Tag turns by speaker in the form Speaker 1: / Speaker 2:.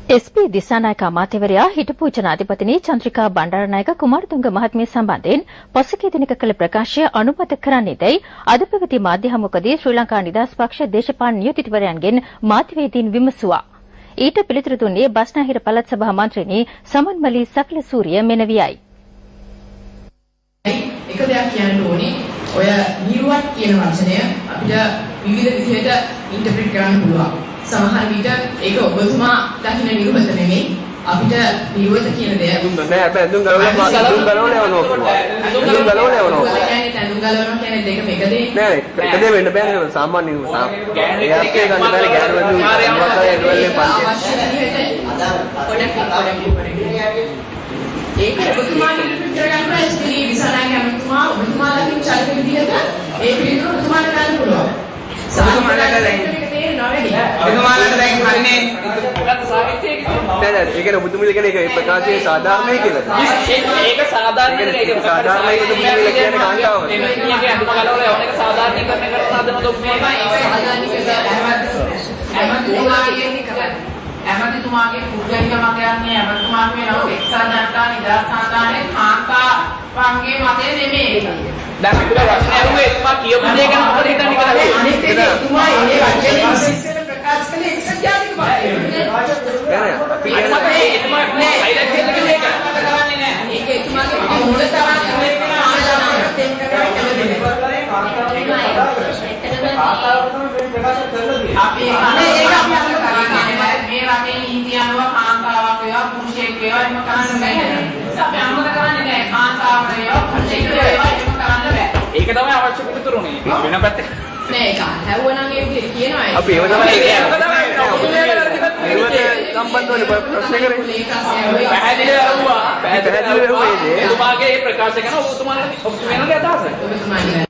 Speaker 1: SP. Dissanayake අමාත්‍යවරයා හිටපු ජනාධිපතිනි චන්ද්‍රිකා බණ්ඩාරනායක කුමාරතුංග මහත්මිය සම්බන්ධයෙන් පසුගිය දිනක කළ ප්‍රකාශය අනුමත කරන්නේදයි අද පැවති මාධ්‍ය හමුවකදී ශ්‍රී ලංකා නිදහස් පක්ෂ දේශපාලන නියෝජිතවරයන්ගෙන් මාධ්‍යවේදීන් විමසුවා. ඊට පිළිතුරු දුන්නේ බස්නාහිර පළාත් සභා මන්ත්‍රීනි සමන්මලි සකලසූරිය මෙනවියයි.
Speaker 2: එක දෙයක් කියන්න ඕනේ ඔය නිර්වත් කියන වචනය අපිට විවිධ විදිහට ඉන්ටර්ප්‍රිට් කරන්න පුළුවන්. සමහර විට ඒක ඔබතුමා දකින්න නිර්වත නෙමෙයි අපිට නිර්වත කියන දේ
Speaker 3: නෑ අපේ ඇඳුම් ගලවලා
Speaker 2: කියන්නේ දෙක මේක දෙන්නේ
Speaker 3: නෑ එක දෙයක් වෙන්න බෑනේ සාමාන්‍ය ඒත් ගන්න බෑනේ ගෑනුවරු
Speaker 2: ඒක ඔබතුමාගේ පිටර ගන්න ස්ත්‍රී විසනාගේ අමතුමා ඔබතුමා දකින්න චරිත විදිහට ඒ පිළිතුර ඔබතුමාට ගන්න පුළුවන්.
Speaker 3: ඔබතුමාලට දැන්
Speaker 2: ඔබතුමාලට දැන් හරිනේ
Speaker 3: මොකක්ද සාහිත්‍යයේ නෑ ඒ කියන්නේ ඔබතුමිල කියන්නේ ඒක ප්‍රකාශයේ සාධාරණයි කියලාද?
Speaker 4: ඒක සාධාරණ නෙවෙයි ඒක
Speaker 3: සාධාරණයි ඔබතුමිල කියන්නේ කාන්තාව.
Speaker 4: මේකේ අඳුම ගලවලා යවන එක සාධාරණීකරණය කරන හදනද ඔබතුමා?
Speaker 2: ඇමතිතුමාගේ පුද්ගලික මතයන්නේ ඇමතිතුමාගේ නම එක්සත් ජනතා නිදහස් සන්ධානයේ කාන්තාවන්ගේ මතය නෙමෙයි.
Speaker 4: දැන් අපිට වචන ඇහුවේ එතුමා කියපු දේ ගැන මොකද හිතන්නේ කියලා.
Speaker 2: අනිත් එක එතුමා ඒ වචනේ විශේෂයෙන් ප්‍රකාශ කළේ එක්සත් ජාතික පාර්ටිය.
Speaker 3: නෑ අපි
Speaker 4: එතුමා හයිලයිට් කරලා මේක කරන්නේ නෑ.
Speaker 2: ඒක එතුමාගේ මුල තරම් වෙන ආදානයක් දෙන්න අපි ඒක අපි මේ රටේ නීති අනුව කාන්තාවක් වේවා පුරුෂයෙක් වේවා එහෙම කරන්න බෑ. අපි අනුමත කරන්නේ නෑ කාන්තාවක් වේවා පුරුෂයෙක් වේවා එහෙම කරන්න බෑ.
Speaker 4: ඒක තමයි අවශ්‍ය පිටුරුනේ. වෙන පැත්තක.
Speaker 2: නෑ ඒක හැවුවනම් ඒ විදිහට කියනවා ඒක.
Speaker 3: අපි ඒව තමයි සම්බන්ධව ප්‍රශ්න කරේ.
Speaker 4: පැහැදිලිව ඇහුවා. පැහැදිලිව ඇහුවා. ඔබගේ ප්‍රකාශ කරන ඔබතුමාගේ අදහස.
Speaker 2: ඔබතුමාගේ